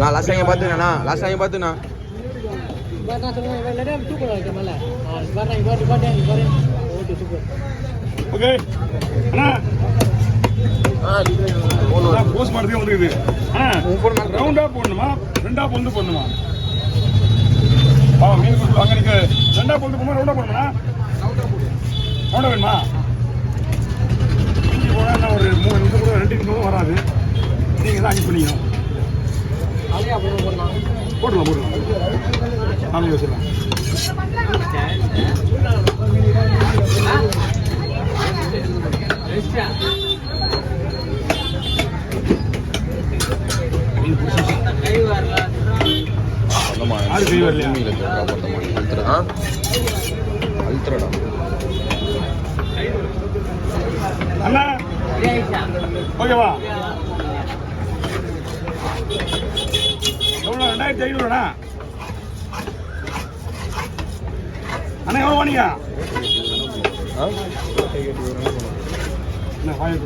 நான் last time பார்த்துண்ணா last time பார்த்துண்ணா ஓகே அண்ணா போஸ்ட் மார்க்கே வந்துருக்குது ரவுண்டா போடணுமா ரெண்டா பொழுது போடணுமா மீன் கொடுத்து அங்கே நீங்க ரெண்டா பொழுது போகணும் ரவுண்டா போடணுமா ரவுண்டா வேணுமா இஞ்சி போனா ஒரு 3 நிமிஷம் கூட 2 நிமிஷம் வராது நீங்க தான் அஞ்சு பண்ணிக்கணும் போடலாம் நாமளே வச்சிடலாம் அண்ணா ஓகேவா எவ்வளோ 2500 அண்ணா எவ்வளோ வாணிங்க என்ன வாங்கி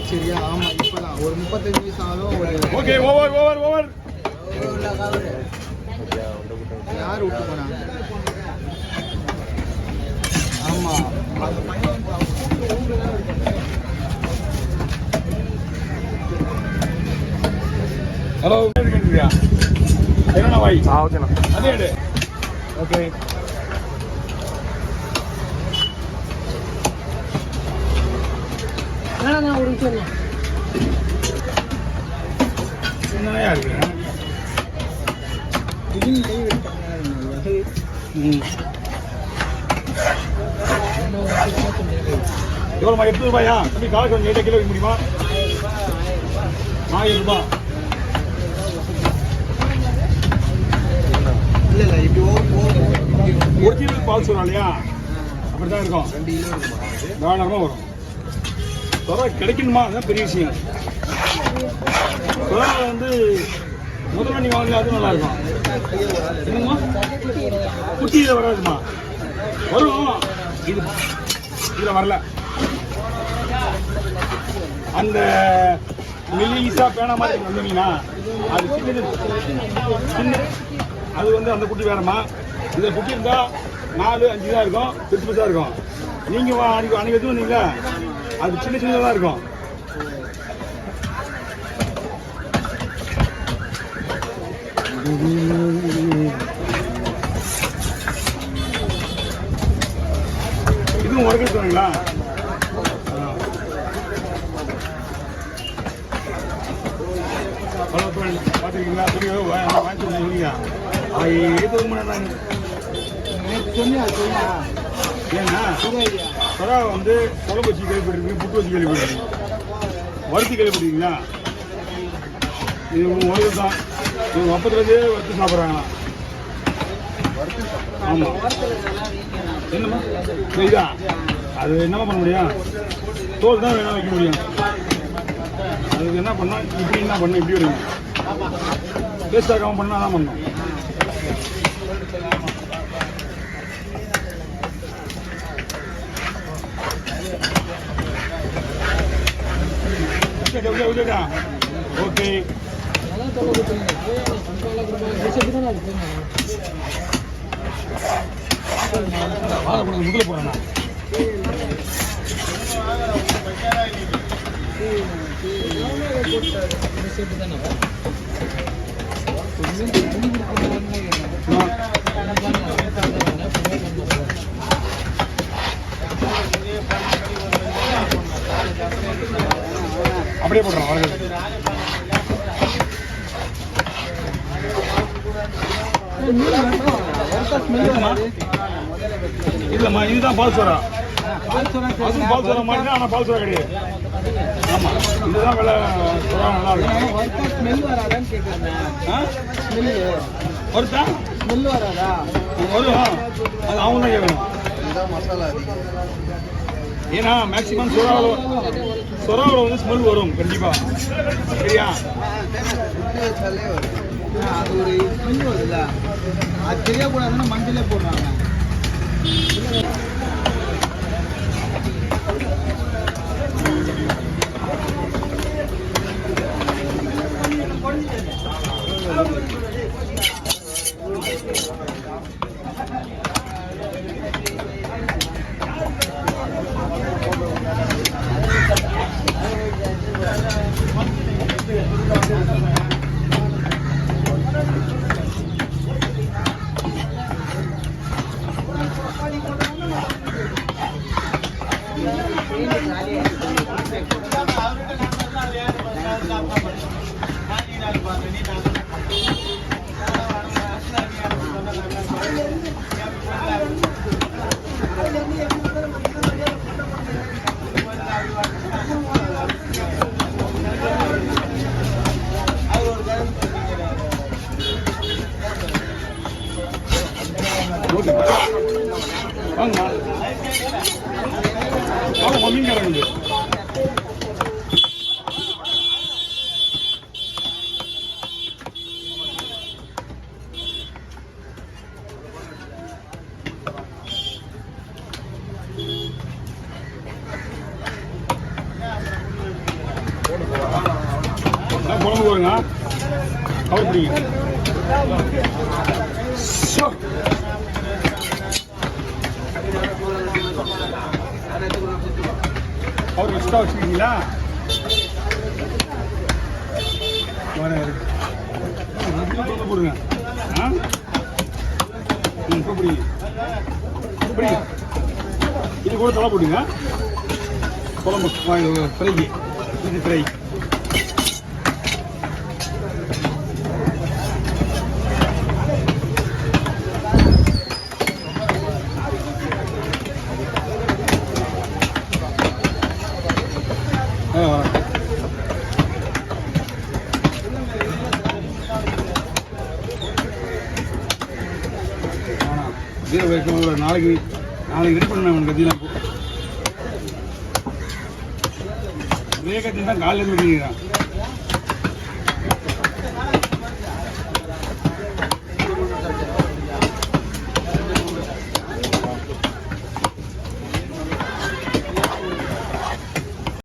சரியா ஆமா இப்பதான் ஒரு 35 நிமிஷம் ஆகும் ஓகே ஓவர் யார் விட்டு போனா ஆமா ஹலோ என்னண்ணா வாய் ஓகேண்ணா அதே ஓகே ஒரு நிமிஷம் என்னையா இருக்கு எவ்வளோமா 8 ரூபாயா தம்பி காலை கொஞ்சம் 8 கிலோ வைக்க முடியுமா 1000 ரூபாய் இல்ல இப்படி ஒரிஜினல் பால் சொல்றோம் இல்லையா அப்படிதான் இருக்கும் 2 கிலோ இருக்கும் தாராளமாக வரும் சுறா கிடைக்கணுமா அதுதான் பெரிய விஷயம் சுறா வந்து முதல்ல நீ வாங்கல அதுவும் நல்லா இருக்கும் என்னம்மா குட்டியில் வராதுமா வரும் இது இதில் வரல அந்த மெல்லிசா பேனா மாதிரி வந்தீங்கன்னா அது சின்ன அது வந்து அந்த குட்டி வேணுமா இதில் குட்டி இருந்தால் 4-5 தான் இருக்கும் பெருசு பெருசாக இருக்கும் நீங்கள் அன்றைக்கி எதுவும் வந்தீங்களா அது சின்னதாக தான் இருக்கும் இதுவும் உடனே சொன்னீங்களா ஹலோ ஃப்ரெண்ட் பார்த்துருக்கீங்களா பெரிய வாங்கி சொன்னீங்க எது நாங்கள் ஏன்னா சுறா வந்து குழம்பு வச்சு கேள்விப்பட்டிருக்கீங்க புட்டு வச்சு கேள்விப்பட்டிருக்கீங்க வறுத்து கேள்விப்பட்டிருக்கீங்களா இது உணவு தான் இவங்க அப்பத்துலேருந்தே வறுத்து சாப்பிட்றாங்களா ஆமாம் என்னம்மா இதா அது என்னம்மா பண்ண முடியும் தோல் தான் வேணா வைக்க முடியும் அதுக்கு என்ன பண்ணால் இப்படி என்ன பண்ணணும் இப்படி வருங்க வேஸ்ட் ஆகாமல் பண்ணால் தான் பண்ணணும் ஓகே முதல்ல போறேண்ணா அப்படியே போடுறோம் இல்லம்மா இதுதான் பால் சோறா அதுவும் பால் சுறா மாதிரி தான், ஆனால் பால் சுறா கிடையாது. ஆமா, இதுதான் விலை சுறா நல்லா இருக்கும். ஸ்மெல் வராதான்னு கேட்குறேன். வருதா? ஸ்மெல் வராதா? வரும், அது அவங்க தான் கேட்கணும். இதுதான் மசாலா அதிகம். ஏன்னா மேக்சிமம் சுறாவில் வந்து ஸ்மெல் வரும் கண்டிப்பா. சரியா? புட்டு வச்சாலே வரும். அது ஒரு ஸ்மெல் வருதுல்ல, அது தெரியக்கூடாதுன்னா மண்டியிலே போடுறாங்க. வாங்கம்மா, வாங்க மீன் கடை உண்டு. குழம்பு போடுங்க, கவர் பிடிங்க. அவர் எக்ஸ்ட்ரா வச்சுருக்கீங்களா? போடுங்க. இப்படி இப்படி இது கூட தலை போட்டுங்க. குழம்பு ஃப்ரைக்கு இது ஃப்ரை. நாளைக்கு ரெடி பண்ண உனக்கு கத்திலாம் இதே கத்தி தான் காலையில் இருந்து